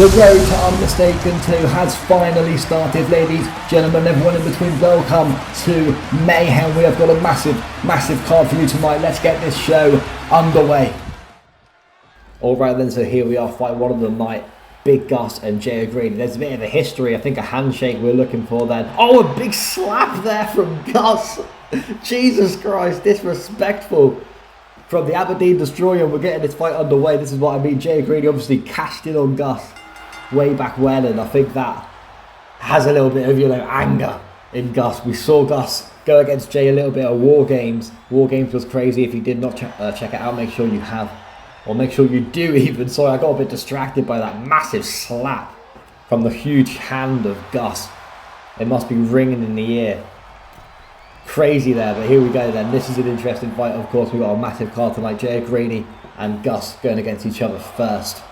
The road to Unmistaken 2 has finally started, ladies, gentlemen, everyone in between. Welcome to Mayhem. We have got a massive card for you tonight. Let's get this show underway. Alright then, so here we are, fight one of the night. Big Gus and Jay agreed. There's a bit of a history, I think a handshake we're looking for then. Oh, a big slap there from Gus. Jesus Christ, disrespectful. From the Aberdeen Destroyer, we're getting this fight underway. This is what I mean. Jay Grady obviously cashed in on Gus way back when, and I think that has a little bit of, anger in Gus. We saw Gus go against Jay a little bit of War Games. War Games was crazy. If you did not check it out, make sure you have. Or make sure you do even. Sorry, I got a bit distracted by that massive slap from the huge hand of Gus. It must be ringing in the ear. Crazy there, but here we go then. This is an interesting fight, of course. We've got a massive card tonight. Jay Grady and Gus going against each other first.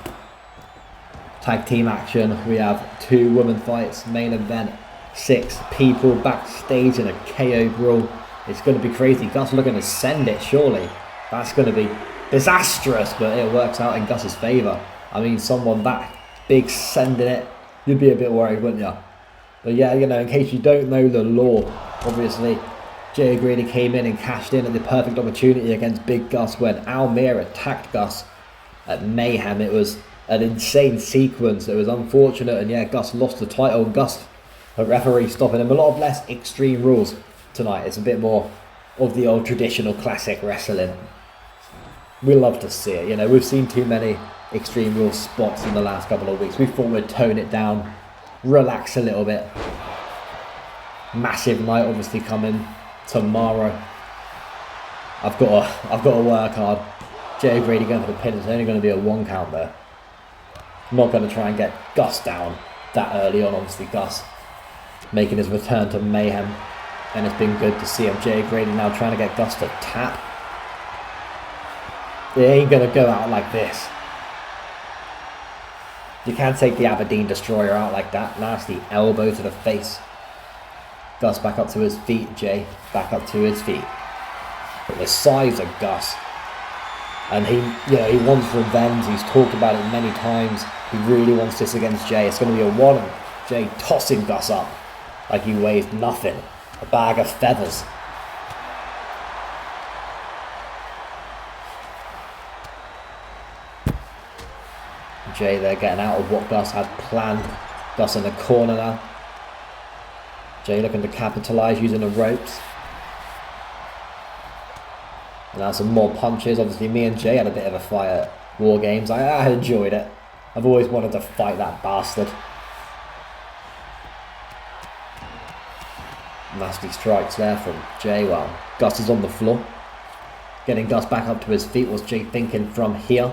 Tag team action. We have 2 women fights. Main event. 6 people backstage in a KO brawl. It's going to be crazy. Gus looking to send it, surely. That's going to be disastrous, but it works out in Gus's favour. I mean, someone that big sending it, you'd be a bit worried, wouldn't you? But yeah, in case you don't know the law, obviously, Jay Grady came in and cashed in at the perfect opportunity against Big Gus when Almir attacked Gus at Mayhem. It was an insane sequence. It was unfortunate, and yeah, Gus lost the title. Gus, a referee, stopping him. A lot of less extreme rules tonight. It's a bit more of the old traditional classic wrestling. We love to see it. We've seen too many extreme rules spots in the last couple of weeks. We thought we'd tone it down, relax a little bit. Massive night obviously coming tomorrow. I've got to work hard. Jay Grady going for the pin. It's only going to be a 1 count there. I'm not going to try and get Gus down that early on. Obviously Gus making his return to Mayhem, and it's been good to see him. Jay Grady now trying to get Gus to tap. It ain't going to go out like this. You can't take the Aberdeen Destroyer out like that. Nasty elbow to the face. Gus back up to his feet. Jay back up to his feet. But the size of Gus. And he wants revenge. He's talked about it many times. He really wants this against Jay. It's going to be a 1. Jay tossing Gus up like he weighs nothing. A bag of feathers. Jay there getting out of what Gus had planned. Gus in the corner now. Jay looking to capitalise using the ropes. And now some more punches. Obviously me and Jay had a bit of a fight at War Games. I enjoyed it. I've always wanted to fight that bastard. Nasty strikes there from Jay. Well, Gus is on the floor. Getting Gus back up to his feet. What's Jay thinking from here?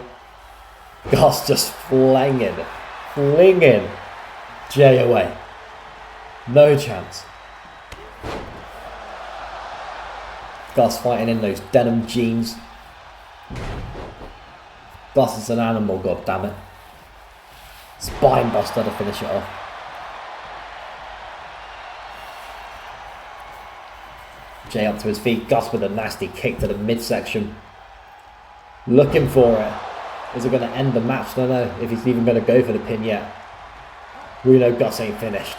Gus just flinging Jay away. No chance. Gus fighting in those denim jeans. Gus is an animal, goddammit. Spine buster to finish it off. Jay up to his feet. Gus with a nasty kick to the midsection. Looking for it. Is it going to end the match? I don't know if he's even going to go for the pin yet. We know Gus ain't finished.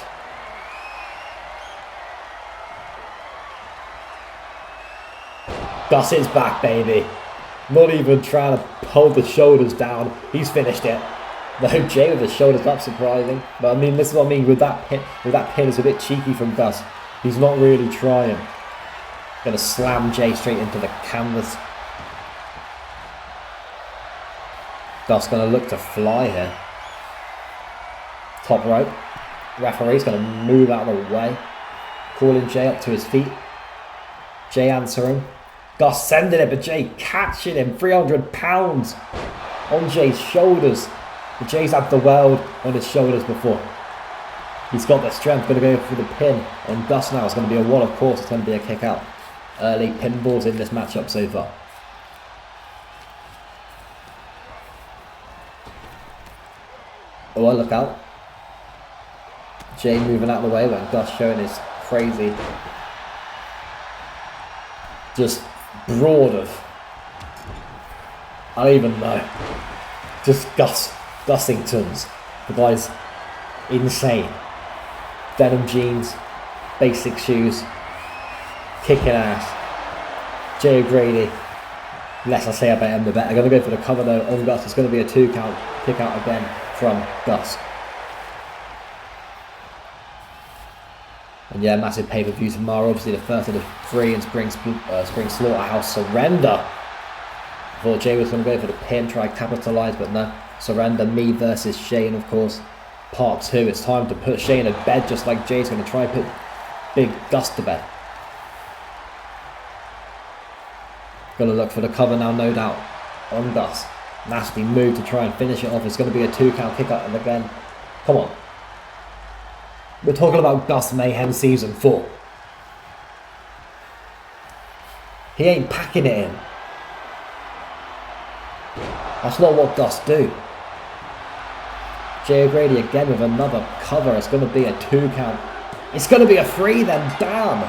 Gus is back, baby. Not even trying to hold the shoulders down. He's finished it. No, Jay with his shoulders up, surprising. But I mean, this is what I mean with that pin. It's a bit cheeky from Gus. He's not really trying. Going to slam Jay straight into the canvas. Gus going to look to fly here. Top rope. Referee's going to move out of the way. Calling Jay up to his feet. Jay answering. Gus sending it, but Jay catching him. 300 pounds on Jay's shoulders. But Jay's had the world on his shoulders before. He's got the strength. Going to go for the pin on Gus now. It's going to be a 1, of course. It's going to be a kick out. Early pinballs in this matchup so far. Oh, look out. Jay moving out of the way when Gus showing his crazy, just broad of, I don't even know, just Gussingtons The guy's insane. Denim jeans, basic shoes, kicking ass. Jay O'Grady, less I say about him the better. Going to go for the cover though on Gus. It's going to be a 2 count, kick out again from Gus. And yeah, massive pay-per-view tomorrow. Obviously the first of the 3 in Spring Slaughterhouse Surrender. I thought Jay was going to go for the pin, try to capitalise, but no. Surrender, me versus Shane, of course. Part 2. It's time to put Shane to bed, just like Jay's going to try and put Big Gus to bed. Going to look for the cover now, no doubt, on Gus. Nasty move to try and finish it off. It's going to be a 2 count kick out, and again, come on. We're talking about Gus Mayhem Season 4. He ain't packing it in. That's not what Gus do. Jay O'Grady again with another cover. It's going to be a 2 count. It's going to be a 3 then. Damn.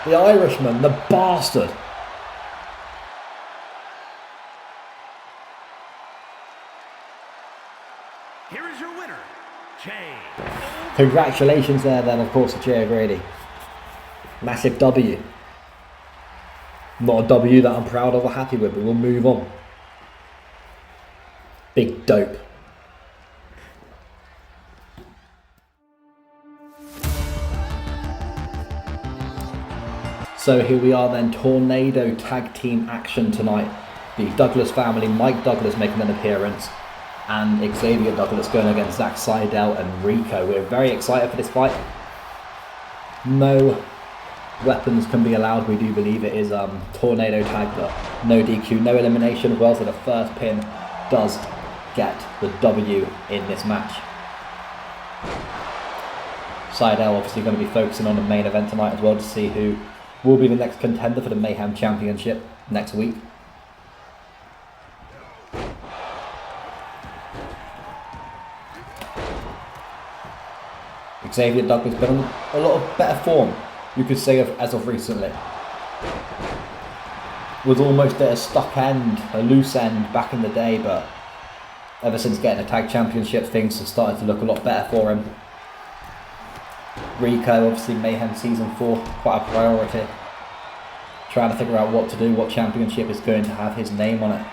The Irishman, the bastard. Here is your winner, Jay. Congratulations there then, of course, to Jay O'Grady. Massive W. Not a W that I'm proud of or happy with, but we'll move on. Big dope. So here we are then, Tornado tag team action tonight. The Douglas family, Mike Douglas making an appearance, and Xavier Douglas going against Zack Sydel and Rico. We're very excited for this fight. No weapons can be allowed. We do believe it is Tornado tag, but no DQ, no elimination as well, so the first pin does get the W in this match. Sydel obviously going to be focusing on the main event tonight as well to see who will be the next contender for the Mayhem Championship next week. Xavier Douglas been on a lot of better form, you could say, as of recently. Was almost at a stuck end, a loose end back in the day, but ever since getting a tag championship, things have started to look a lot better for him. Rico, obviously Mayhem Season 4, quite a priority. Trying to figure out what to do, what championship is going to have his name on it.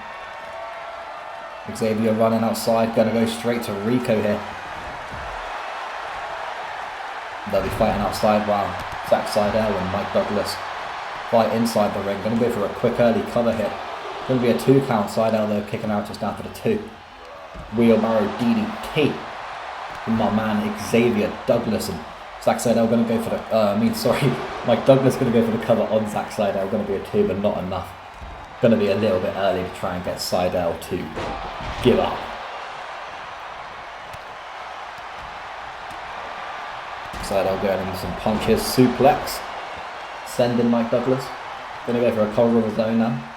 Xavier running outside, going to go straight to Rico here. They'll be fighting outside while Zack Sydel and Mike Douglas fight inside the ring. Going to go for a quick early cover hit. Going to be a 2 count. Sydel though kicking out just after the 2. Wheelbarrow DDT from my man Xavier Douglas, and Zack Sydel going to go for the, Mike Douglas going to go for the cover on Zack Sydel. Going to be a 2, but not enough. Going to be a little bit early to try and get Sydel to give up. Sydel going into some punches, suplex, sending Mike Douglas. Going to go for a cover of his own now.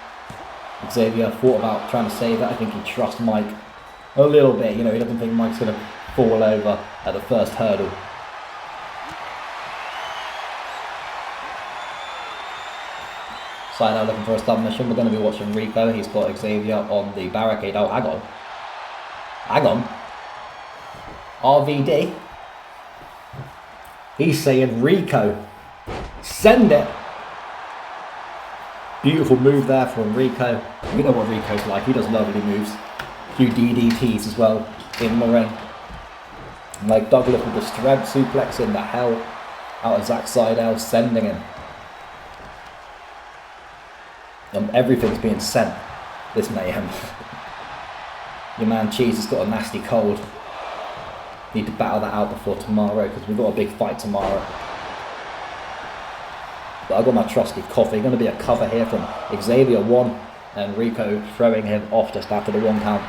Xavier thought about trying to save that. I think he trusts Mike a little bit. You know, he doesn't think Mike's going to fall over at the first hurdle. Sydel looking for a submission. We're going to be watching Rico. He's got Xavier on the barricade. Oh, hang on. Hang on. RVD. He's saying Rico. Send it. Beautiful move there from Rico. You know what Rico's like. He does lovely moves. A few DDTs as well in the ring. Mike Douglas with the strength suplex in the hell out of Zack Sydel, sending him. Everything's being sent this Mayhem. Your man Cheese has got a nasty cold. Need to battle that out before tomorrow, because we've got a big fight tomorrow. But I've got my trusty coffee. Going to be a cover here from Xavier 1, and Rico throwing him off just after the 1 count.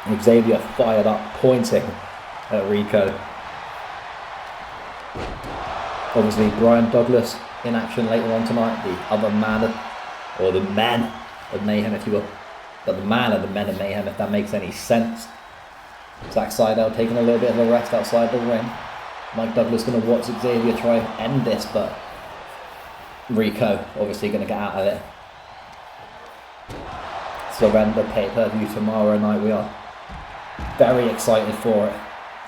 And Xavier fired up, pointing at Rico. Obviously Brian Douglas in action later on tonight, the other man, or the man of Mayhem if you will, but the man of the men of Mayhem, if that makes any sense. Zack Sydel taking a little bit of a rest outside the ring. Mike Douglas going to watch Xavier try and end this, but Rico obviously going to get out of it. Surrender pay-per-view tomorrow night. We are very excited for it.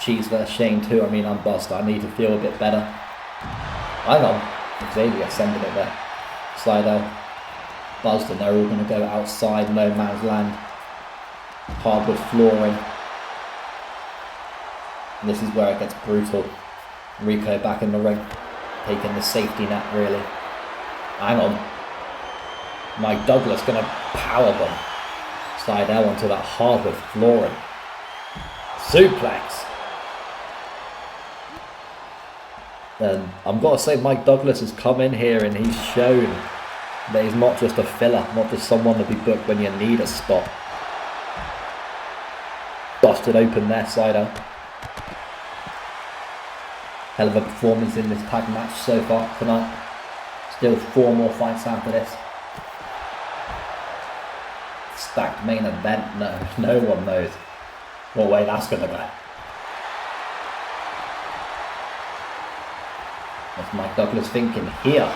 Cheese vs Shane too. I mean, I'm buzzed. I need to feel a bit better. Hang on. Xavier sending it there. Sydel. Buzzed, and they're all going to go outside no man's land. Hardwood flooring. And this is where it gets brutal. Rico back in the ring. Taking the safety net, really. Hang on. Mike Douglas going to powerbomb Sydel onto that hardwood flooring. Suplex. And I've got to say, Mike Douglas has come in here and he's shown that he's not just a filler, not just someone to be booked when you need a spot. Busted open there, Sydel. Hell of a performance in this tag match so far tonight. Still 4 more fights after this. Stacked main event. No one knows what way that's going to go. What's Mike Douglas thinking here?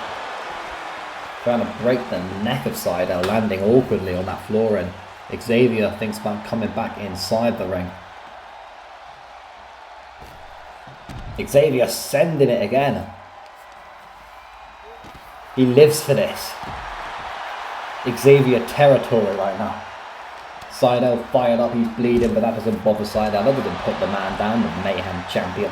Trying to break the neck of Sydel, landing awkwardly on that floor, and Xavier thinks about coming back inside the ring. Xavier sending it again. He lives for this. Xavier territory right now. Sydel fired up, he's bleeding, but that doesn't bother Sydel other than put the man down, the Mayhem champion.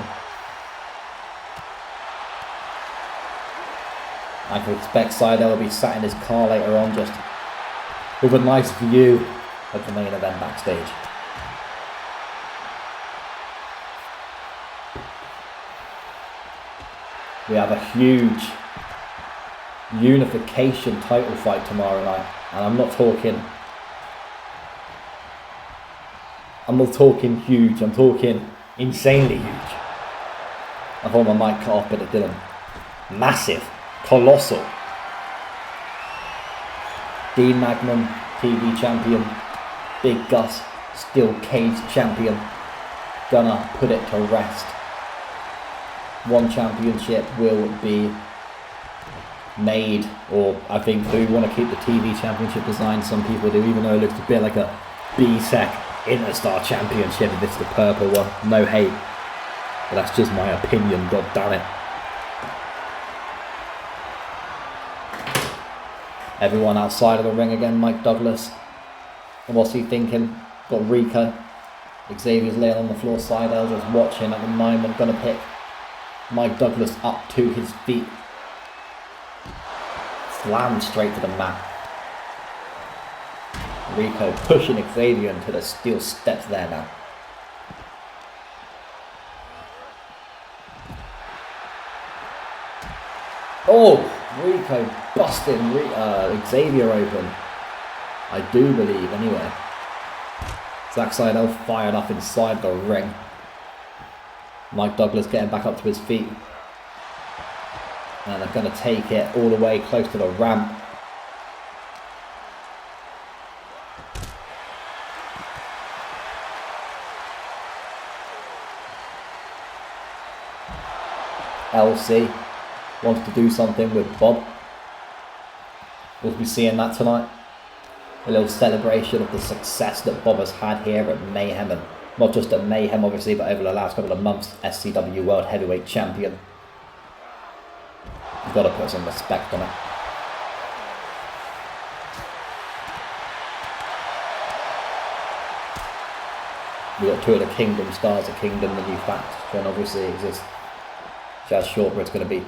I can expect Sydel will be sat in his car later on, just with a nice view of the main event backstage. We have a huge unification title fight tomorrow night, and I'm not talking huge, I'm talking insanely huge. I thought my mic cut off, but it didn't. Massive. Colossal. Dean Magnum, TV champion. Big Gus, still cage champion. Gonna put it to rest. One championship will be made, or I think they want to keep the TV championship design. Some people do, even though it looks a bit like a B-Sec Interstar Championship. If it's the purple one, no hate, but that's just my opinion. God damn it. Everyone outside of the ring again. Mike Douglas. And what's he thinking? Got Rico. Xavier's laying on the floor. Sydel just watching at the moment. Gonna pick Mike Douglas up to his feet. Slammed straight to the mat. Rico pushing Xavier into the steel steps there now. Oh! Rico busting Xavier open. I do believe, anyway. Zack Sydel fired up inside the ring. Mike Douglas getting back up to his feet. And they're going to take it all the way close to the ramp. LC wants to do something with Bob. We'll be seeing that tonight. A little celebration of the success that Bob has had here at Mayhem, and not just at Mayhem obviously, but over the last couple of months, SCW World Heavyweight Champion. You've got to put some respect on it. We've got 2 of the Kingdom stars of Kingdom, the new faction obviously exists. Jazz Shortbread's going to be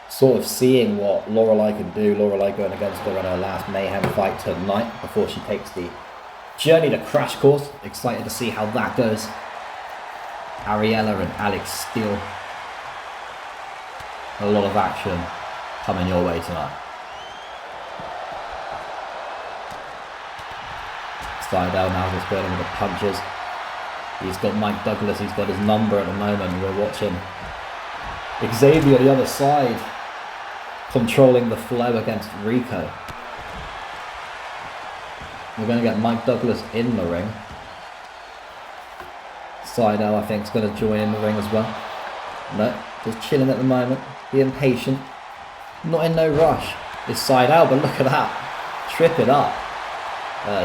sort of seeing what Lorelei can do. Lorelei going against her in her last Mayhem fight tonight before she takes the journey to Crash Course. Excited to see how that goes. Ariella and Alex Steele. A lot of action coming your way tonight. Sydel now just going with the punches. He's got Mike Douglas, he's got his number at the moment. We're watching Xavier on the other side, controlling the flow against Rico. We're going to get Mike Douglas in the ring. Sydel, I think, is going to join in the ring as well. No, just chilling at the moment, being patient. Not in no rush. It's Sydel, but look at that. Trip it up.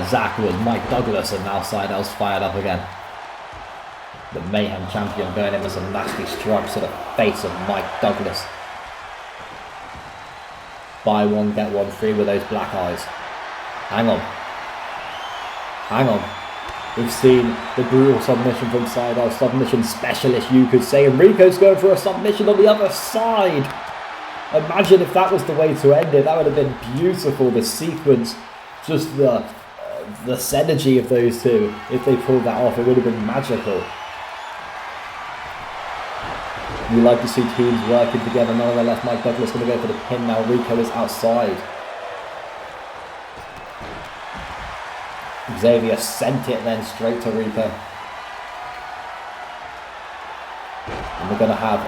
Zach was Mike Douglas, and now Sydel's fired up again. The Mayhem champion going in with some nasty strikes to the face of Mike Douglas. Buy one, get one free with those black eyes. Hang on. Hang on. We've seen the brutal submission from Sydel, submission specialist you could say, and Rico's going for a submission on the other side. Imagine if that was the way to end it. That would have been beautiful. The sequence, just the synergy of those two. If they pulled that off, it would have been magical. We like to see teams working together. Nonetheless, Mike Douglas going to go for the pin now. Rico is outside. Xavier sent it then straight to Rico. And we're going to have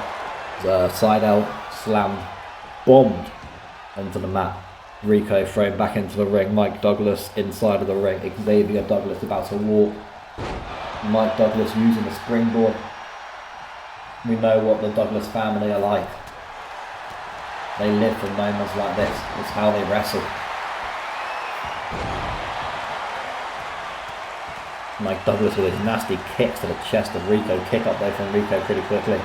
Sydel slammed, bombed onto the mat. Rico thrown back into the ring. Mike Douglas inside of the ring. Xavier Douglas about to walk. Mike Douglas using the springboard. We know what the Douglas family are like. They live for moments like this. It's how they wrestle. Mike Douglas with his nasty kicks to the chest of Rico. Kick up though from Rico pretty quickly.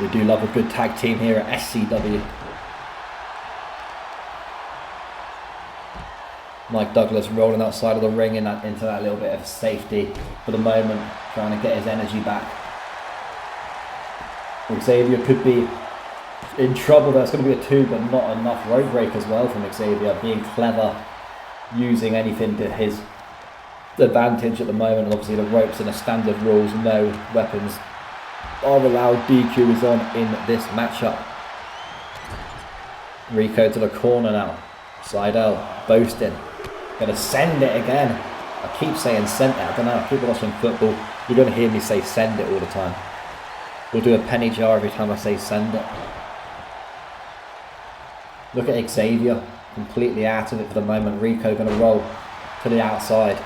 We do love a good tag team here at SCW. Mike Douglas rolling outside of the ring into that little bit of safety for the moment, trying to get his energy back. Xavier could be in trouble there. It's going to be a 2, but not enough rope break as well from Xavier. Being clever, using anything to his advantage at the moment. Obviously the ropes and the standard rules, no weapons are allowed. DQ is on in this matchup. Rico to the corner now. Sydel boasting. Gonna send it again. I keep saying send it. I don't know. I keep watching football. You're gonna hear me say send it all the time. We'll do a penny jar every time I say send it. Look at Xavier, completely out of it for the moment. Rico gonna roll to the outside.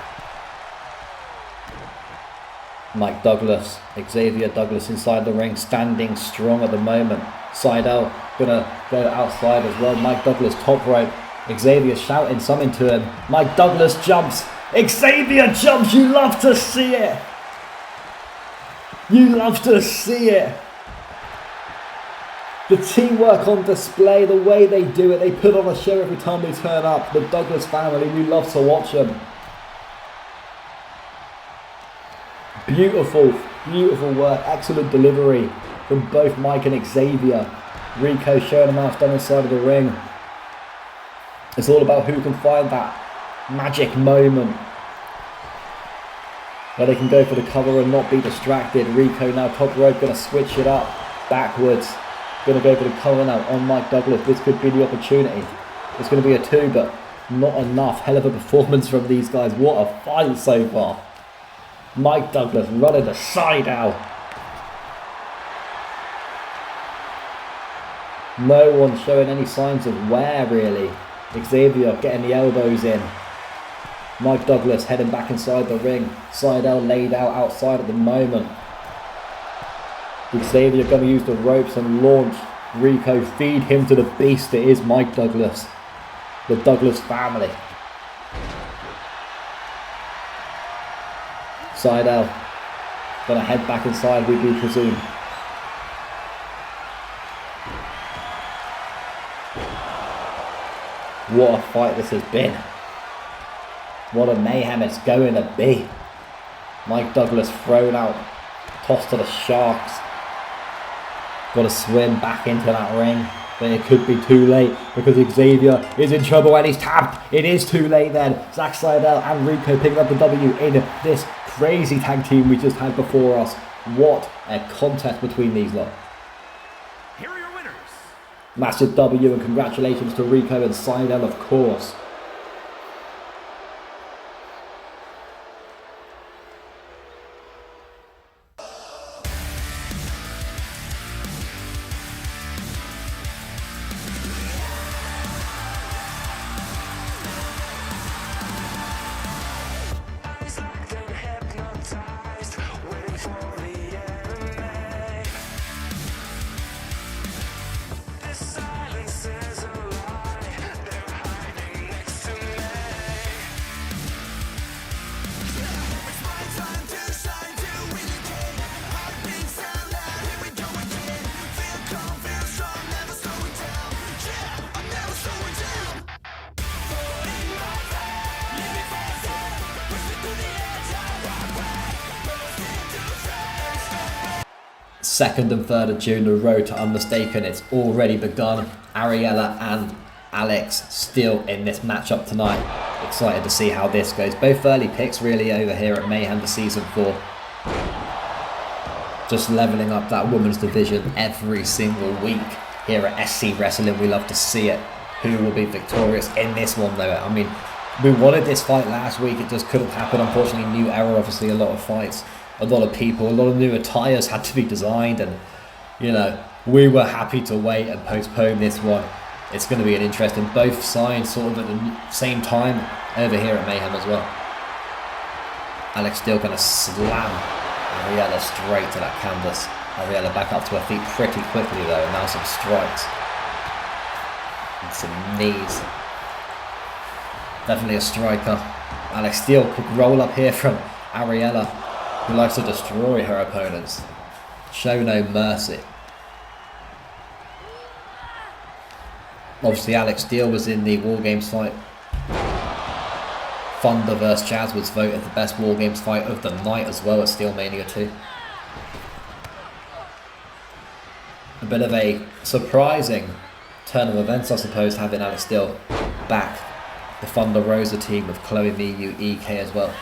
Mike Douglas, Xavier Douglas inside the ring, standing strong at the moment. Sydel gonna go outside as well. Mike Douglas top rope. Xavier shouting something to him. Mike Douglas jumps. Xavier jumps. You love to see it. You love to see it. The teamwork on display, the way they do it. They put on a show every time they turn up. The Douglas family, we love to watch them. Beautiful, beautiful work. Excellent delivery from both Mike and Xavier. Rico showing them off down the side of the ring. It's all about who can find that magic moment where they can go for the cover and not be distracted. Rico now top rope, going to switch it up backwards. Going to go for the cover now on Mike Douglas. This could be the opportunity. It's going to be a 2, but not enough. Hell of a performance from these guys. What a fight so far. Mike Douglas running the side out. No one showing any signs of wear really. Xavier getting the elbows in. Mike Douglas heading back inside the ring. Sydel laid out outside at the moment. Xavier going to use the ropes and launch Rico. Feed him to the beast it is Mike Douglas. The Douglas family. Sydel going to head back inside, we do presume. What a fight this has been. What a mayhem it's going to be. Mike Douglas thrown out, tossed to the sharks. Got to swim back into that ring. But it could be too late because Xavier is in trouble and he's tapped. It is too late then. Zack Sydel and Rico picking up the W in this crazy tag team we just had before us. What a contest between these lot. Here are your winners. Massive W and congratulations to Rico and Sydel, of course. 2nd and 3rd of June, the road to Unmistaken. It's already begun. Ariella and Alex still in this matchup tonight. Excited to see how this goes. Both early picks really over here at Mayhem for Season 4. Just leveling up that women's division every single week here at SC Wrestling. We love to see it. Who will be victorious in this one though? I mean, we wanted this fight last week. It just couldn't happen. Unfortunately, new era, obviously a lot of fights. A lot of people, a lot of new attires had to be designed, and you know, we were happy to wait and postpone this one. It's going to be an interesting, both sides sort of at the same time over here at Mayhem as well. Alex still going to slam Ariella straight to that canvas. Ariella back up to her feet pretty quickly though, and now some strikes. And some knees. Definitely a striker. Alex still could roll up here from Ariella, who likes to destroy her opponents. Show no mercy. Obviously Alex Steele was in the War Games fight. Thunder vs Jazz was voted the best War Games fight of the night as well at Steel Mania 2. A bit of a surprising turn of events, I suppose, having Alex Steele back. The Thunder Rosa team with Chloe Miyu, EK as well.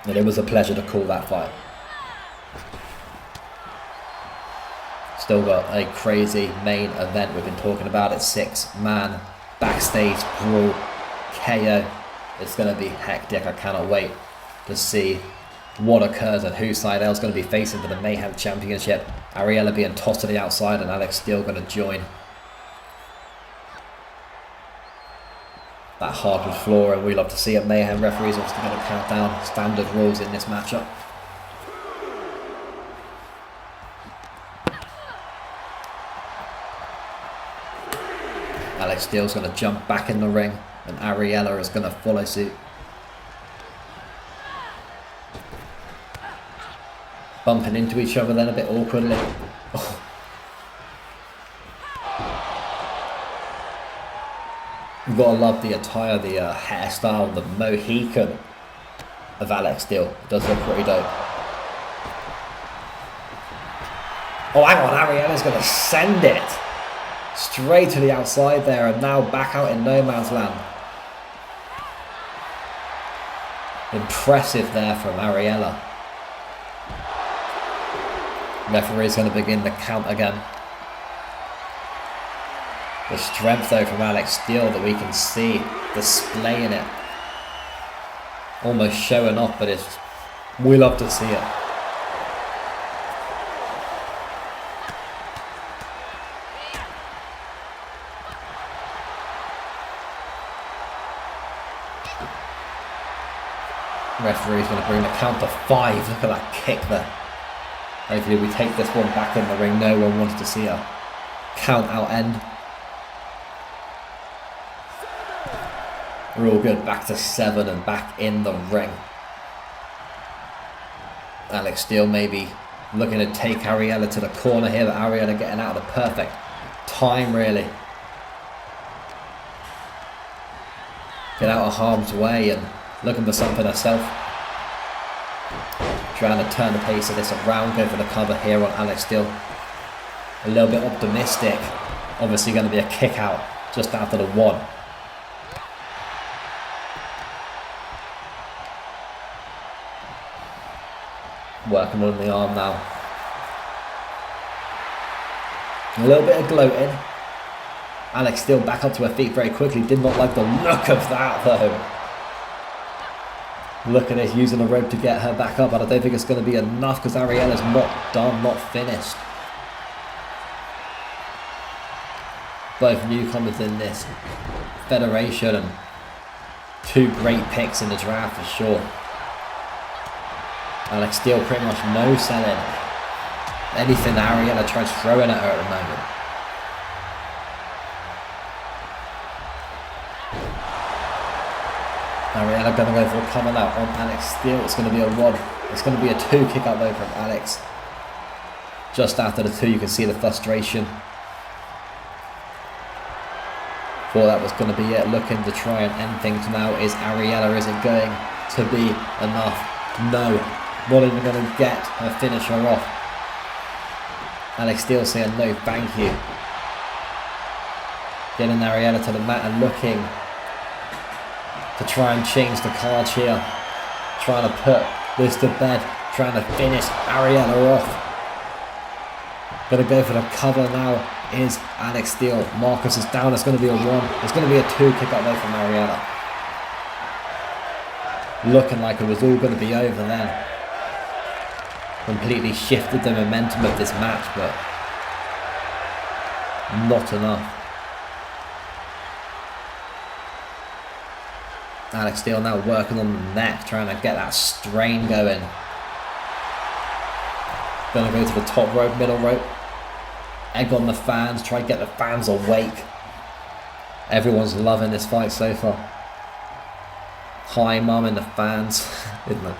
And it was a pleasure to call that fight. Still got a crazy main event we've been talking about. It's 6-man backstage brawl KO. It's going to be hectic. I cannot wait to see what occurs and whose side L's going to be facing for the Mayhem Championship. Ariella being tossed to the outside and Alex Steele going to join. That hardwood floor, and we love to see it. Mayhem referees also going to count down standard rules in this matchup. Alex Steele's going to jump back in the ring, and Ariella is going to follow suit. Bumping into each other then a bit awkwardly. Oh. You've got to love the attire, the hairstyle, the Mohican of Alex Steele. It does look pretty dope. Oh, hang on, Ariella's going to send it straight to the outside there, and now back out in no man's land. Impressive there from Ariella. Referee's going to begin the count again. The strength though from Alex Steele that we can see displaying it. Almost showing off, but we love to see it. Referee's going to bring the count to 5. Look at that kick there. Hopefully we take this one back in the ring. No one wanted to see a count out end. We're all good. Back to 7 and back in the ring. Alex Steele maybe looking to take Ariella to the corner here, but Ariella getting out of the perfect time really. Get out of harm's way and looking for something herself. Trying to turn the pace of this around, go for the cover here on Alex Steele. A little bit optimistic. Obviously going to be a kick out just after the 1. Working on the arm now. A little bit of gloating. Alex Steele back up to her feet very quickly. Did not like the look of that though. Look at this, using a rope to get her back up, but I don't think it's going to be enough because Ariella's not done, not finished. Both newcomers in this federation and 2 great picks in the draft for sure. Alex Steele pretty much no selling anything Ariella tries throwing at her at the moment. Ariella going to go for a coming out on Alex Steele. It's going to be a 1. It's going to be a 2 kick out though from Alex. Just after the 2 you can see the frustration. Thought that was going to be it. Looking to try and end things now. Is Ariella, is it going to be enough? No. Not even going to get her finisher off. Alex Steel saying no thank you. Getting Ariella to the mat and looking to try and change the cards here. Trying to put this to bed. Trying to finish Ariella off. Gonna go for the cover now is Alex Steel. Marcus is down. It's going to be a 1. It's going to be a 2 kick out there from Ariella. Looking like it was all going to be over then. Completely shifted the momentum of this match, but not enough. Alex Steel now working on the neck, trying to get that strain going. Gonna go to the top rope, middle rope. Egg on the fans, try to get the fans awake. Everyone's loving this fight so far. Hi mum and the fans. Isn't it?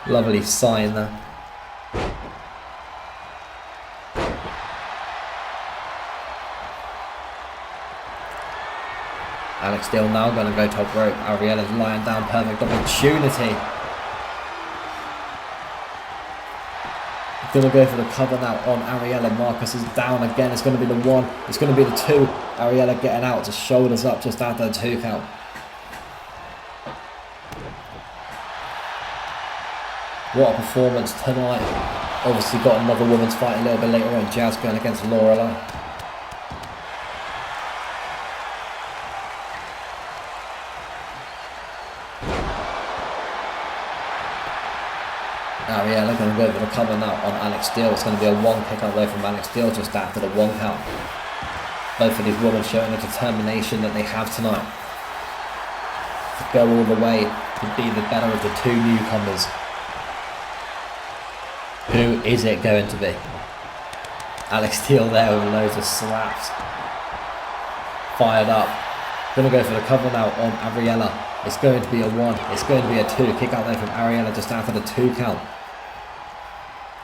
Lovely sign there. Alex Steel now going to go top rope. Ariella's lying down, perfect opportunity. Going to go for the cover now on Ariella. Marcus is down again. It's going to be the 1. It's going to be the 2. Ariella getting out, just shoulders up just after the 2 count. What a performance tonight. Obviously got another women's fight a little bit later on. Jazz going against Lorelei. Ariella going to go for the cover now on Alex Steel. It's going to be a 1 kick out there from Alex Steel just after the 1 count. Both of these women showing the determination that they have tonight to go all the way, to be the better of the 2 newcomers. Who is it going to be? Alex Steel there with loads of slaps. Fired up. Going to go for the cover now on Ariella. It's going to be a 1. It's going to be a 2. Kick out there from Ariella just after the 2 count.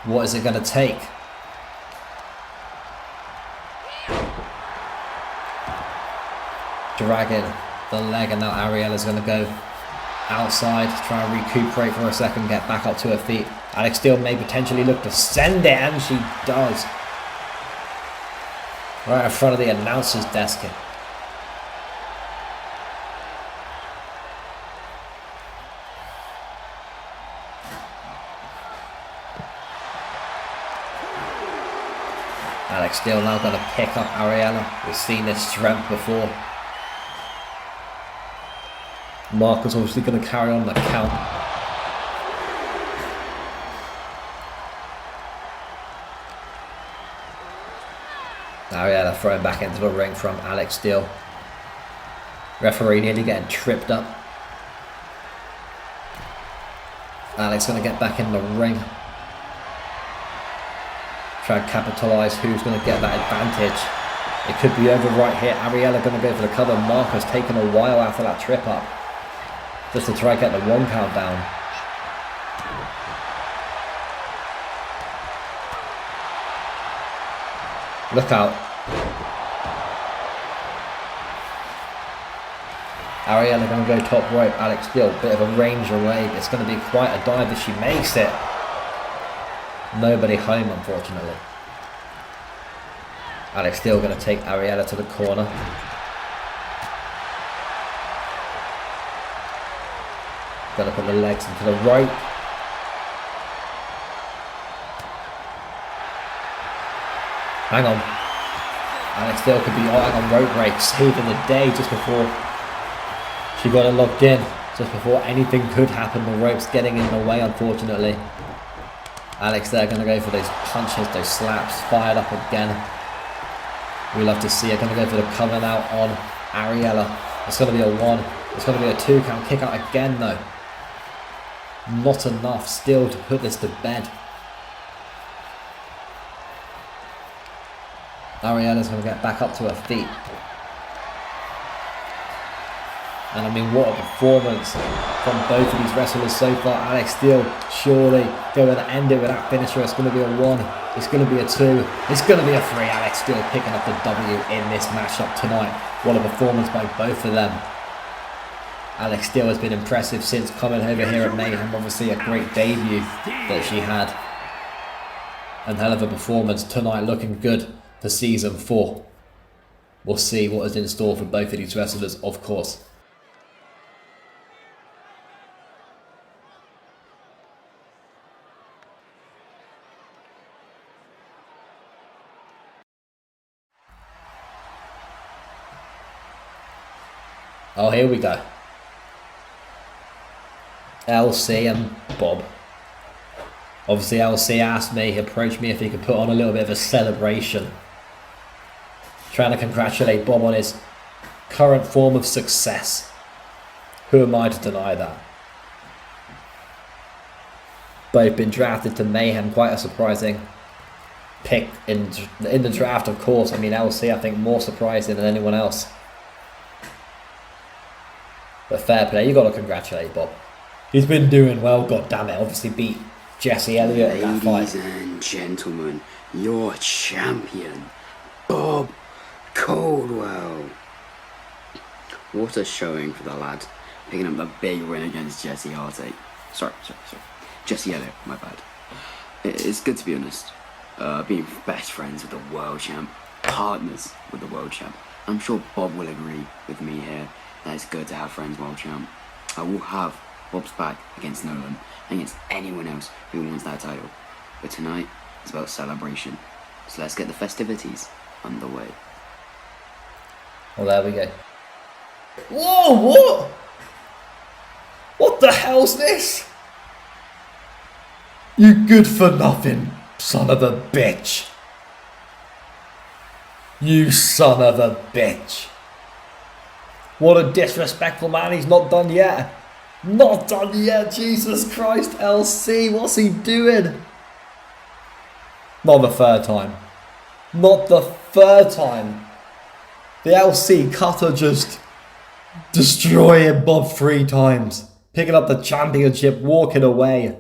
What is it going to take? Dragging the leg, and now Ariella's going to go outside, try and recuperate for a second, get back up to her feet. Alex Steel may potentially look to send it, and she does. Right in front of the announcer's desk here. Alex Steel now going to pick up Ariella. We've seen this strength before. Marcus obviously going to carry on the count. Ariella throwing back into the ring from Alex Steel. Referee nearly getting tripped up. Alex going to get back in the ring. Try and capitalise who's going to get that advantage. It could be over right here. Ariella going to go for the cover. Marcus taking a while after that trip up, just to try and get the 1 count down. Look out. Ariella going to go top rope. Alex Steel, bit of a range away. It's going to be quite a dive if she makes it. Nobody home, unfortunately. Alex Steel going to take Ariella to the corner. Going to put the legs into the rope. Hang on. Alex Steel could be on rope break, saving the day just before she got it locked in. Just before anything could happen, the rope's getting in the way, unfortunately. Alex there going to go for those punches, those slaps, fired up again. We love to see it. Going to go for the cover now on Ariella. It's going to be a 1. It's going to be a 2 count. Kick out again though. Not enough still to put this to bed. Ariella's going to get back up to her feet. And I mean, what a performance from both of these wrestlers so far. Alex Steel surely going to end it with that finisher. It's going to be a 1. It's going to be a 2. It's going to be a 3. Alex Steel picking up the W in this matchup tonight. What a performance by both of them. Alex Steel has been impressive since coming over here at Mayhem. Obviously a great debut that she had. And hell of a performance tonight, looking good for Season 4. We'll see what is in store for both of these wrestlers, of course. Oh, here we go. LC and Bob. Obviously, LC asked me, approached me if he could put on a little bit of a celebration. Trying to congratulate Bob on his current form of success. Who am I to deny that? Both been drafted to Mayhem, quite a surprising pick in the draft, of course. I mean, LC, I think, more surprising than anyone else. But fair play, you got to congratulate Bob. He's been doing well, god damn it. Obviously beat Jesse Elliott in that fight. Ladies and gentlemen, your champion, Bob Caldwell. What a showing for the lad, picking up the big win against Jesse Heartache. Sorry. Jesse Elliott, my bad. It's good to be honest. Being best friends with the world champ, partners with the world champ. I'm sure Bob will agree with me here that it's good to have friends world champ. I will have Bob's back against Nolan and against anyone else who wants that title. But tonight is about celebration. So let's get the festivities underway. Well, there we go. Whoa, what? What the hell's this? You good for nothing, son of a bitch. You son of a bitch. What a disrespectful man, he's not done yet. Not done yet, Jesus Christ, LC, what's he doing? Not the third time. Not the third time. The LC cutter just destroying Bob 3 times. Picking up the championship, walking away.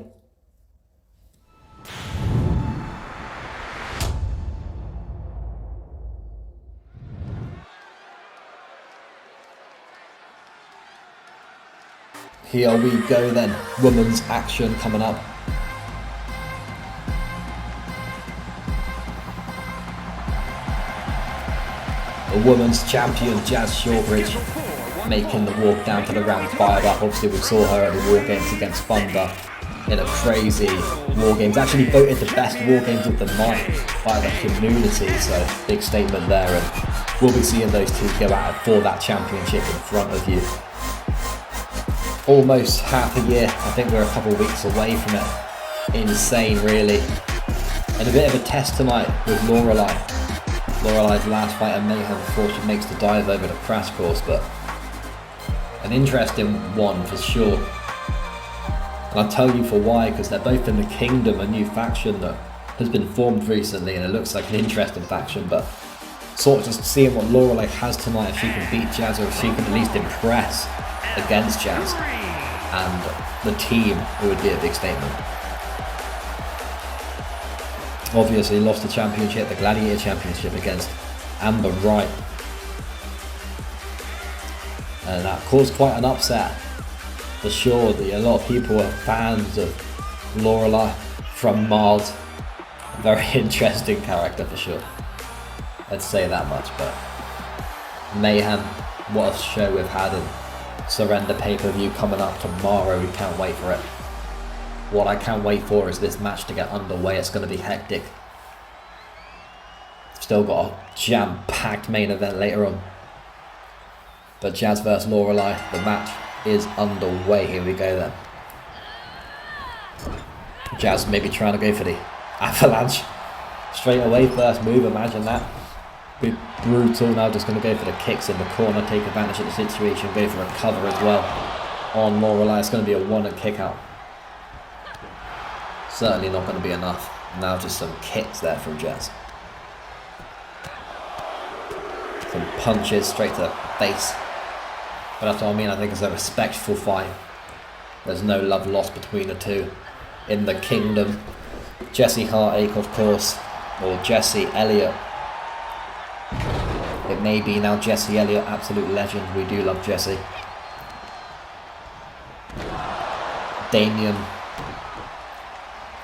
Here we go then, women's action coming up. The women's champion Jazz Shawbridge making the walk down to the ramp fired up. Obviously we saw her at the War Games against Thunder in a crazy War Games. Actually voted the best War Games of the night by the community, so big statement there, and we'll be seeing those two go out for that championship in front of you. Almost half a year, I think we're a couple of weeks away from it. Insane really. And a bit of a test tonight with Lorelei. Lorelei's last fight at Mayhem before she makes the dive over the crash course, but an interesting one for sure. And I'll tell you for why, because they're both in the Kingdom, a new faction that has been formed recently, and it looks like an interesting faction, but sort of just seeing what Lorelei has tonight, if she can beat Jazz or if she can at least impress against Jazz and the team, it would be a big statement. Obviously lost the championship, the Gladiator Championship against Amber Wright, and that caused quite an upset for sure. A lot of people are fans of Lorelei from Mars. A very interesting character for sure, I'd say that much. But Mayhem, what a show we've had, and Surrender pay-per-view coming up tomorrow. We can't wait for it. What I can't wait for is this match to get underway. It's going to be hectic. Still got a jam-packed main event later on. But Jazz vs Lorelei, the match is underway. Here we go then. Jazz maybe trying to go for the avalanche straight away. First move, imagine that. Be brutal. Now just going to go for the kicks in the corner, take advantage of the situation, go for a cover as well on Lorelei. It's going to be a 1 and kick out. Certainly not going to be enough. Now just some kicks there from Jazz. Some punches straight to the face. But that's what I mean, I think it's a respectful fight. There's no love lost between the two. In the Kingdom, Jesse Heartache, of course, or Jesse Elliott. It may be now Jesse Elliott, absolute legend. We do love Jesse. Damien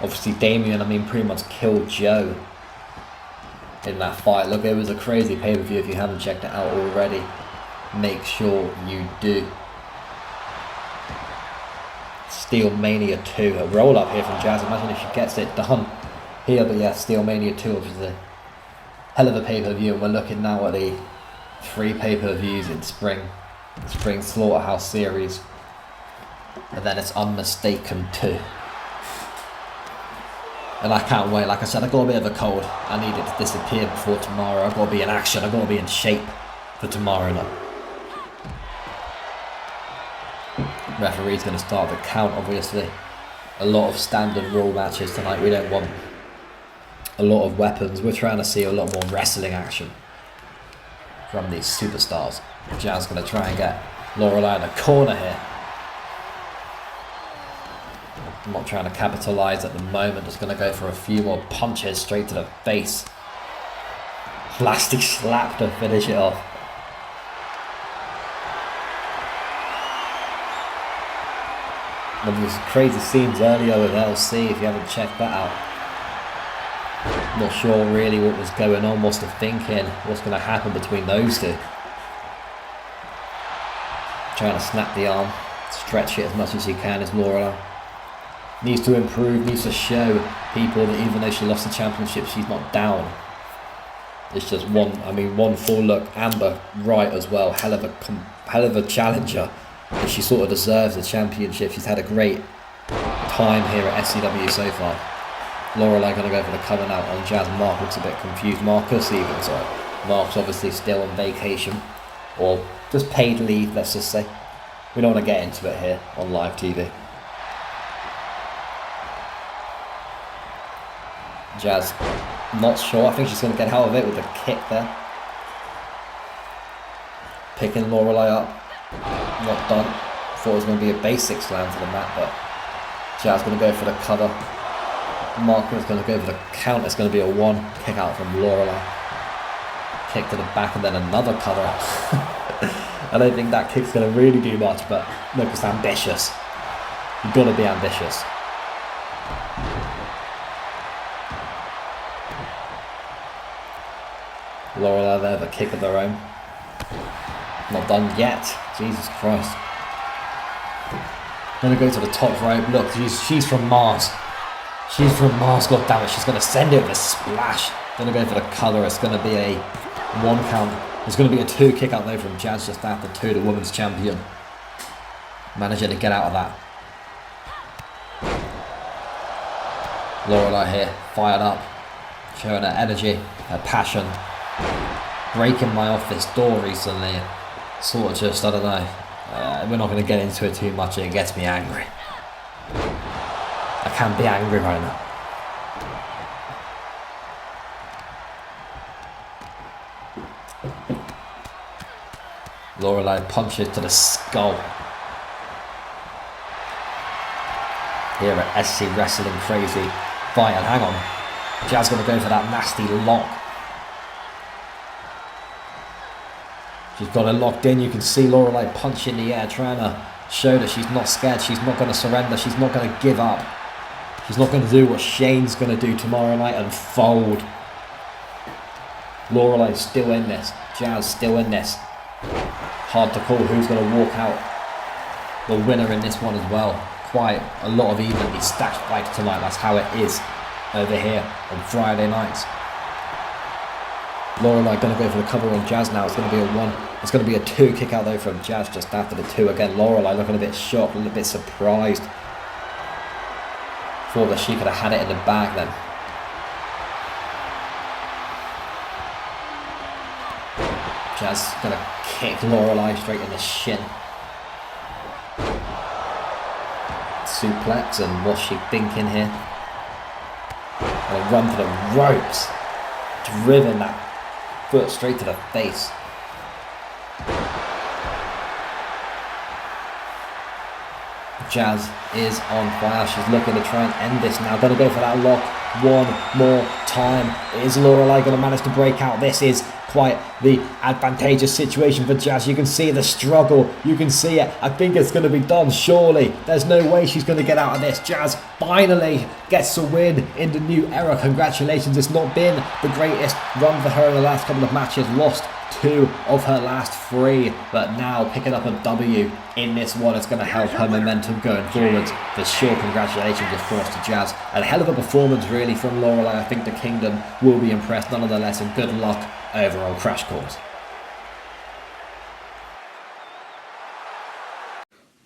Obviously Damien, I mean, pretty much killed Joe in that fight. Look, it was a crazy pay-per-view. If you haven't checked it out already, make sure you do. Steel Mania 2, a roll up here from Jazz. Imagine if she gets it done here, but yeah, Steel Mania 2, which is a hell of a pay-per-view, and we're looking now at the 3 pay-per-views in spring Slaughterhouse series, and then it's Unmistaken 2. And I can't wait. Like I said, I got a bit of a cold. I need it to disappear before tomorrow. I've got to be in action. I've got to be in shape for tomorrow night. Referee's going to start the count, obviously. A lot of standard rule matches tonight. We don't want a lot of weapons. We're trying to see a lot more wrestling action from these superstars. Jazz going to try and get Lorelei in the corner here. I'm not trying to capitalise at the moment, just going to go for a few more punches straight to the face. Plastic slap to finish it off. One of those crazy scenes earlier with LC, if you haven't checked that out. Not sure really what was going on, what's the thinking, what's going to happen between those two. Trying to snap the arm, stretch it as much as he can is Lorelei. Needs to improve, needs to show people that even though she lost the championship, she's not down. It's just one full look. Amber right as well, hell of a challenger. And she sort of deserves the championship. She's had a great time here at SCW so far. Lorelei going to go for the coming out on Jazz. Mark looks a bit confused. Marcus even, sorry. Mark's obviously still on vacation, or just paid leave, let's just say. We don't want to get into it here on live TV. Jazz, not sure. I think she's going to get out of it with a kick there. Picking Lorelei up. Not done. Thought it was going to be a basic slam to the mat, but Jazz going to go for the cover. Marco's going to go for the count. It's going to be a 1. Kick out from Lorelei. Kick to the back and then another cover. I don't think that kick's going to really do much, but look, it's ambitious. You've got to be ambitious. Lorelei there, the kick of their own. Not done yet. Jesus Christ. Gonna go to the top rope. Look, she's from Mars. She's from Mars, god damn it. She's gonna send it with a splash. Gonna go for the cover. It's gonna be a 1 count. There's gonna be a 2 kick out there from Jazz just after 2, the women's champion. Managing to get out of that. Lorelei here, fired up. Showing her energy, her passion. Breaking my office door recently, sort of just, I don't know, we're not going to get into it too much. It gets me angry. I can't be angry right now. Lorelei punches to the skull. Here at SC Wrestling Crazy Fight, and hang on, Jazz going to go for that nasty lock. She's got it locked in. You can see Lorelei punch in the air, trying to show that she's not scared. She's not going to surrender. She's not going to give up. She's not going to do what Shane's going to do tomorrow night and fold. Lorelei's still in this. Jazz still in this. Hard to call who's going to walk out the winner in this one as well. Quite a lot of evenly stacked fights tonight. That's how it is over here on Friday nights. Lorelei going to go for the cover on Jazz now. It's going to be a 1. It's going to be a 2 kick out though from Jazz just after the 2 again. Lorelei looking a bit shocked, a little bit surprised. Thought that she could have had it in the bag then. Jazz going to kick Lorelei straight in the shin. Suplex, and what's she thinking here? Going to run for the ropes. Driven that foot straight to the face. Jazz is on fire. She's looking to try and end this now. Gonna go for that lock. one more time. Is Lorelei going to manage to break out? This is quite the advantageous situation for Jazz. You can see the struggle. You can see it. I think it's going to be done, surely. There's no way she's going to get out of this. Jazz finally gets a win in the new era. Congratulations. It's not been the greatest run for her in the last couple of matches. Lost 2 of her last 3, but now picking up a W in this one, it's going to help her momentum going forwards for sure. Congratulations, of course, to Jazz. A hell of a performance, really, from Lorelei. I think the Kingdom will be impressed nonetheless, and good luck over on Crash Course.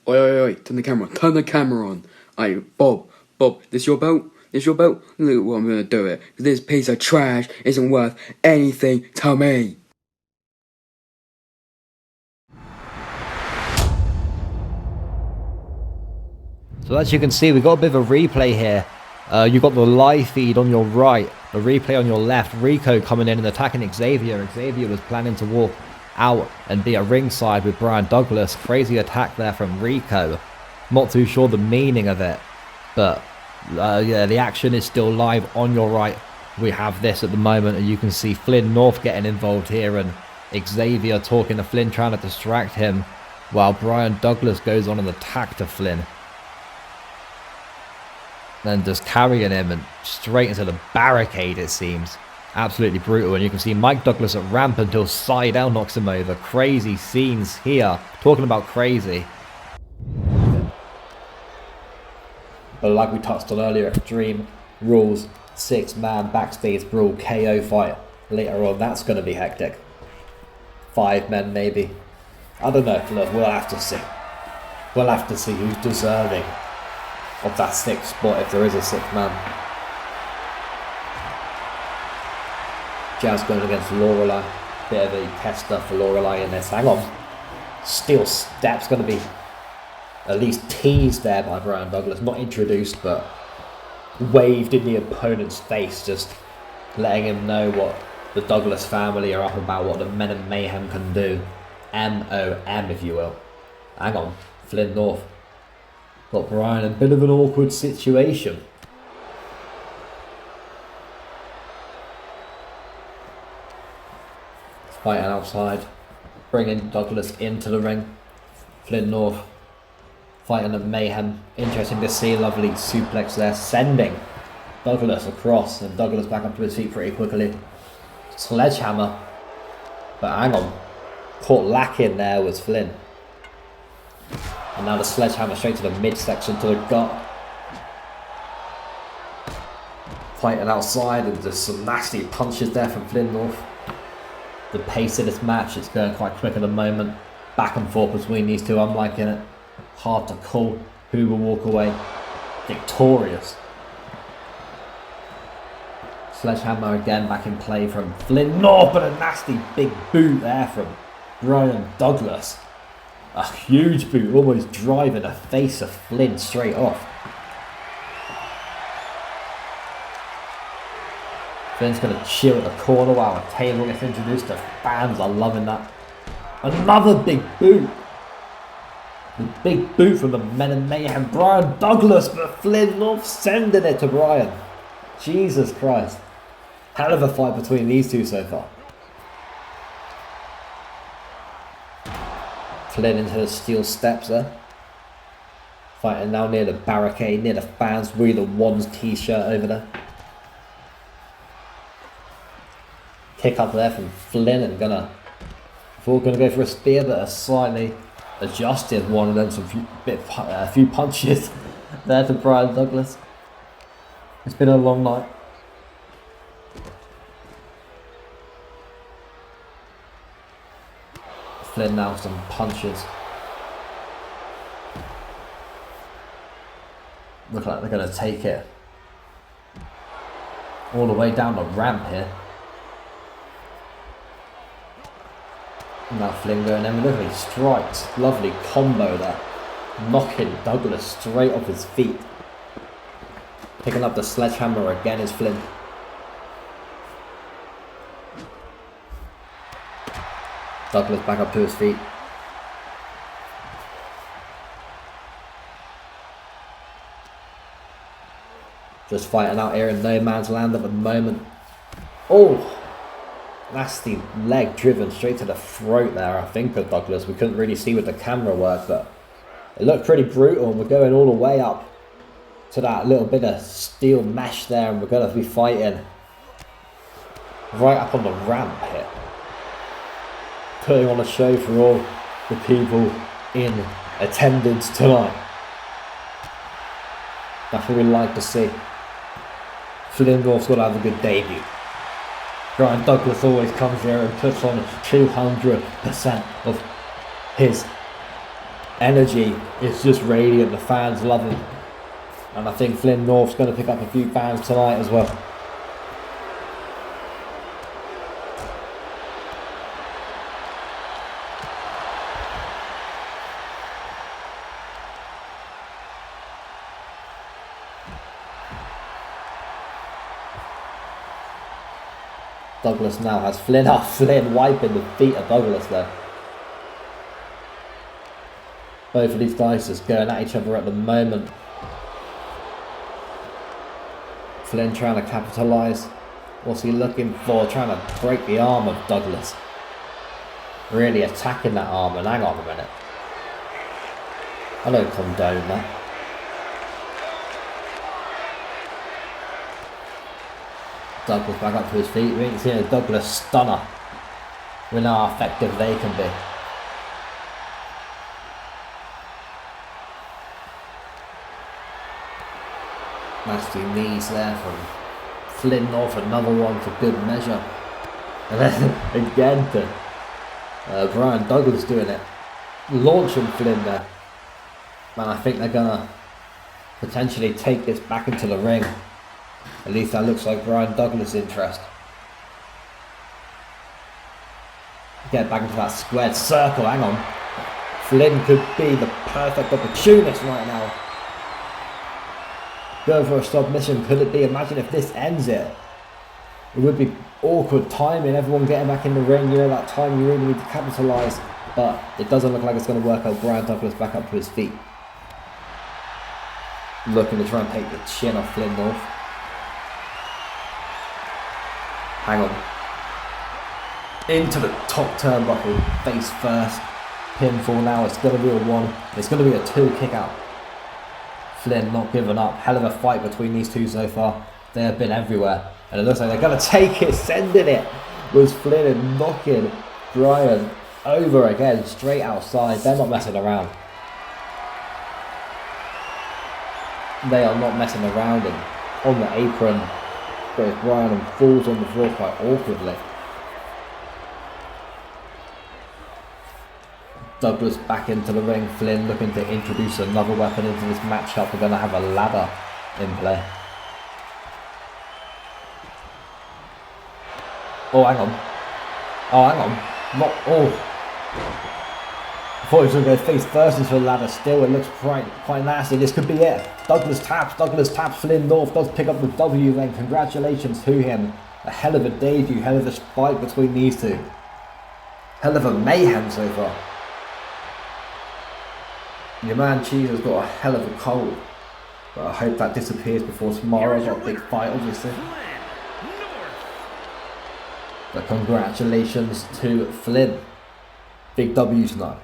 Oi, oi, oi, turn the camera on. Aye, Bob, this your belt? This your belt? Look what I'm gonna do it. This piece of trash isn't worth anything to me. So as you can see, we've got a bit of a replay here. You've got the live feed on your right, the replay on your left. Rico coming in and attacking Xavier. Xavier was planning to walk out and be at ringside with Brian Douglas. Crazy attack there from Rico. Not too sure the meaning of it, but yeah, the action is still live on your right. We have this at the moment, and you can see Flynn North getting involved here, and Xavier talking to Flynn, trying to distract him, while Brian Douglas goes on an attack to Flynn. Then just carrying him and straight into the barricade, it seems. Absolutely brutal. And you can see Mike Douglas at ramp until Sydel knocks him over. Crazy scenes here. Talking about crazy. But like we touched on earlier, Extreme Rules 6-man backstage brawl KO fight later on. That's going to be hectic. 5 men maybe. I don't know. Look, we'll have to see. We'll have to see who's deserving of that 6th spot, if there is a 6th man. Jazz going against Lorelei. Bit of a tester for Lorelei in this. Hang on. Steel Step's going to be at least teased there by Brian Douglas. Not introduced, but waved in the opponent's face, just letting him know what the Douglas family are up about, what the Men of Mayhem can do. M-O-M, if you will. Hang on. Flynn North got Brian in a bit of an awkward situation. Fighting outside, bringing Douglas into the ring. Flynn North fighting at Mayhem. Interesting to see. Lovely suplex there, sending Douglas across, and Douglas back up to his feet pretty quickly. Sledgehammer, but hang on, caught lacking there was Flynn. And now the sledgehammer straight to the midsection, to the gut. Fighting outside, and just some nasty punches there from Flynn North. The pace of this match, it's going quite quick at the moment. Back and forth between these two, I'm liking it. Hard to call who will walk away victorious. Sledgehammer again back in play from Flynn North, but a nasty big boot there from Brian Douglas. A huge boot, almost driving the face of Flynn straight off. Flynn's going to chill at the corner while a table gets introduced. The fans are loving that. Another big boot. The big boot from the Men of Mayhem. Brian Douglas, but Flynn North sending it to Brian. Jesus Christ. Hell of a fight between these two so far. Flynn into the steel steps there. Fighting now near the barricade, near the fans. Really the Ones t-shirt over there. Kick up there from Flynn, and gonna go for a spear, but a slightly adjusted one, and then a few punches there to Brian Douglas. It's been a long night. Flynn now some punches. Look like they're going to take it all the way down the ramp here. Now Flynn going in with lovely strikes. Lovely combo there. Knocking Douglas straight off his feet. Picking up the sledgehammer again is Flynn. Douglas back up to his feet. Just fighting out here in no man's land at the moment. Oh! Nasty leg driven straight to the throat there, I think, of Douglas. We couldn't really see with the camera work, but it looked pretty brutal, and we're going all the way up to that little bit of steel mesh there, and we're going to be fighting right up on the ramp here. Putting on a show for all the people in attendance tonight. That's what we like to see. Flynn North's got to have a good debut. Brian Douglas always comes here and puts on 200% of his energy. It's just radiant. The fans love him. And I think Flynn North's going to pick up a few fans tonight as well. Douglas now has Flynn off. Flynn wiping the feet of Douglas there. Both of these guys just going at each other at the moment. Flynn trying to capitalise. What's he looking for? Trying to break the arm of Douglas. Really attacking that arm. And hang on a minute. I don't condone that. Douglas back up to his feet. We ain't seen a Douglas stunner. We know how effective they can be. Nasty knees there from Flynn North, another one for good measure. And then again to Brian Douglas doing it. Launching Flynn there. Man, I think they're gonna potentially take this back into the ring. At least that looks like Brian Douglas' interest. Get back into that squared circle, hang on. Flynn could be the perfect opportunist right now. Go for a submission, could it be? Imagine if this ends it. It would be awkward timing, everyone getting back in the ring, you know, that time you really need to capitalise. But it doesn't look like it's going to work out. Brian Douglas back up to his feet. Looking to try and take the chin off Flynn North. Hang on. Into the top turnbuckle, face first. Pinfall now, it's going to be a 1. It's going to be a 2 kick out. Flynn not giving up. Hell of a fight between these two so far. They have been everywhere. And it looks like they're going to take it, sending it. Was Flynn and knocking Brian over again, straight outside. They're not messing around. They are not messing around. And on the apron goes Brian and falls on the floor quite awkwardly. Douglas back into the ring. Flynn looking to introduce another weapon into this matchup. We're going to have a ladder in play. Oh, hang on. Oh, hang on. Not. Oh. I thought he was going to go face first into the ladder. Still, it looks quite nasty. This could be it. Douglas taps. Flynn North does pick up the W then. Congratulations to him. A hell of a debut. Hell of a fight between these two. Hell of a mayhem so far. Your man Cheese has got a hell of a cold. But I hope that disappears before tomorrow. Got a big fight, obviously. But congratulations to Flynn. Big W tonight.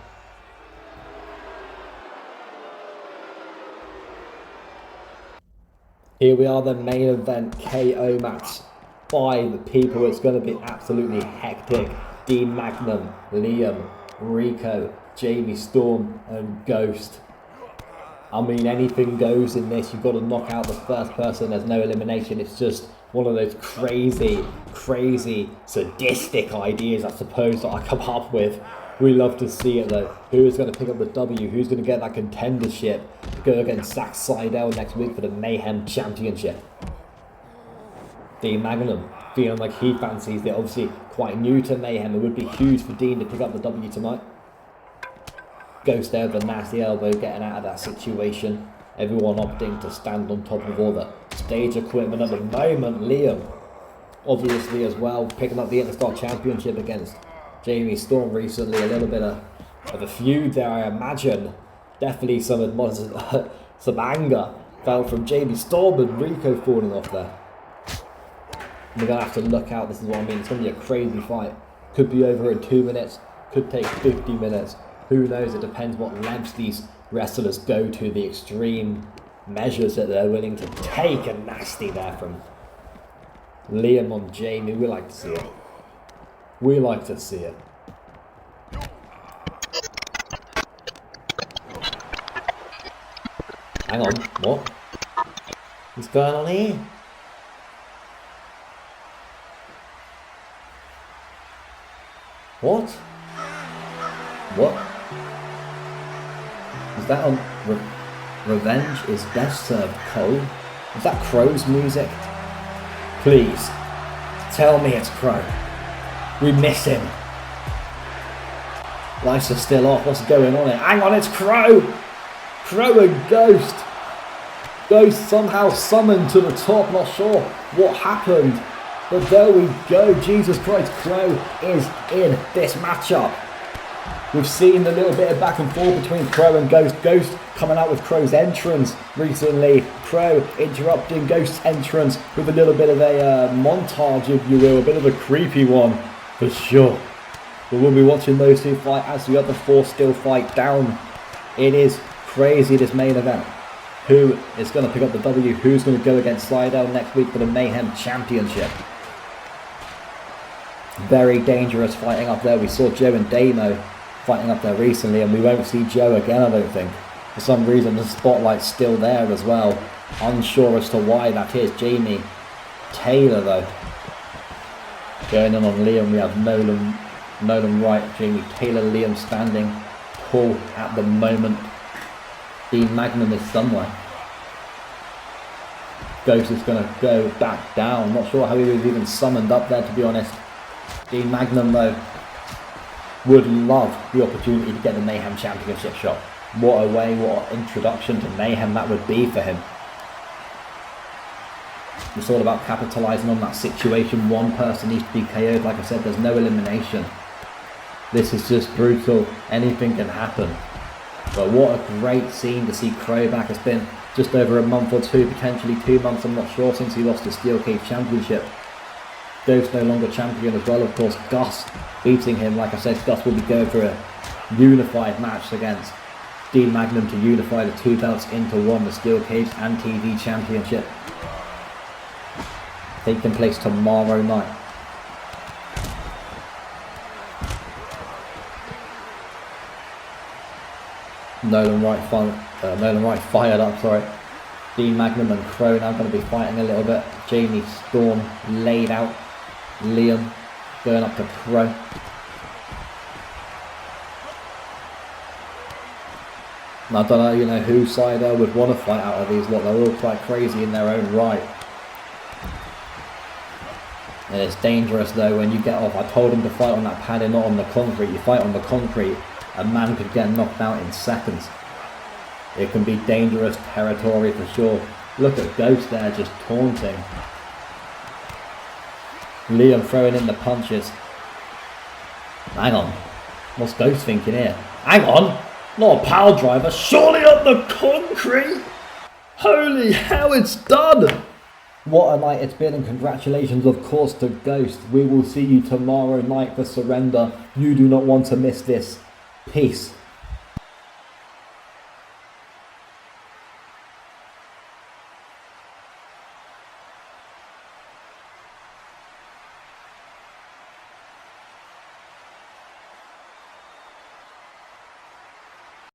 Here we are, the main event KO match. 5 people. It's going to be absolutely hectic. Dean Magnum, Liam, Rico, Jamie Storm and Ghost. I mean, anything goes in this. You've got to knock out the first person. There's no elimination. It's just one of those crazy, sadistic ideas, I suppose, that I come up with. We love to see it though. Who is going to pick up the W? Who's going to get that contendership to go against Zack Sydel next week for the Mayhem Championship? Dean Magnum feeling like he fancies it. Obviously quite new to Mayhem. It would be huge for Dean to pick up the W tonight. Ghost there with a nasty elbow, getting out of that situation. Everyone opting to stand on top of all the stage equipment at the moment. Liam, obviously as well, picking up the Interstar Championship against Jamie Storm recently. A little bit of a feud there, I imagine. Definitely some anger Foul from Jamie Storm and Rico falling off there. We're going to have to look out, this is what I mean, it's going to be a crazy fight. Could be over in 2 minutes, could take 50 minutes. Who knows, it depends what lengths these wrestlers go to, the extreme measures that they're willing to take. And nasty there from Liam on Jamie, we like to see it. We like to see it. Hang on, what? What's going on here? What? What? Is that on Revenge is best served cold? Is that Crow's music? Please, tell me it's Crow. We miss him. Lights are still off, what's going on here? Hang on, it's Crow! Crow and Ghost. Ghost somehow summoned to the top, not sure what happened. But there we go, Jesus Christ, Crow is in this matchup. We've seen a little bit of back and forth between Crow and Ghost. Ghost coming out with Crow's entrance recently. Crow interrupting Ghost's entrance with a little bit of a montage, if you will, a bit of a creepy one, for sure. But we'll be watching those two fight as the other four still fight down. It is crazy, this main event. Who is going to pick up the W? Who's going to go against Sydel next week for the Mayhem Championship? Very dangerous fighting up there. We saw Joe and Damo fighting up there recently, and we won't see Joe again, I don't think. For some reason the spotlight's still there as well. Unsure as to why that is. Jamie Taylor though. Going in on Liam, we have Nolan Wright, Jamie Taylor, Liam standing tall at the moment. Dean Magnum is somewhere. Ghost is going to go back down. Not sure how he was even summoned up there, to be honest. Dean Magnum though would love the opportunity to get the Mayhem Championship shot. What a way, what an introduction to Mayhem that would be for him. It's all about capitalising on that situation. One person needs to be KO'd. Like I said, there's no elimination. This is just brutal. Anything can happen. But what a great scene to see Crow back. It's been just over a month or two, potentially 2 months, I'm not sure, since he lost the Steel Cage Championship. Ghost no longer champion as well, of course. Gus beating him. Like I said, Gus will be going for a unified match against Dean Magnum to unify the two belts into one, the Steel Cage and TV Championship. Taking place tomorrow night. Nolan Wright fired up, sorry. Dean Magnum and Crow now going to be fighting a little bit. Jamie Storm laid out. Liam going up to Crow. And I don't know, who Sydel would want to fight out of these lot. They're all quite crazy in their own right. And it's dangerous though when you get off. I told him to fight on that padding, not on the concrete. You fight on the concrete, a man could get knocked out in seconds. It can be dangerous territory for sure. Look at Ghost there just taunting. Liam throwing in the punches. Hang on. What's Ghost thinking here? Hang on! Not a pile driver, surely up the concrete! Holy hell, it's done! What a night it's been, and congratulations of course to Ghost. We will see you tomorrow night for Surrender. You do not want to miss this. Peace.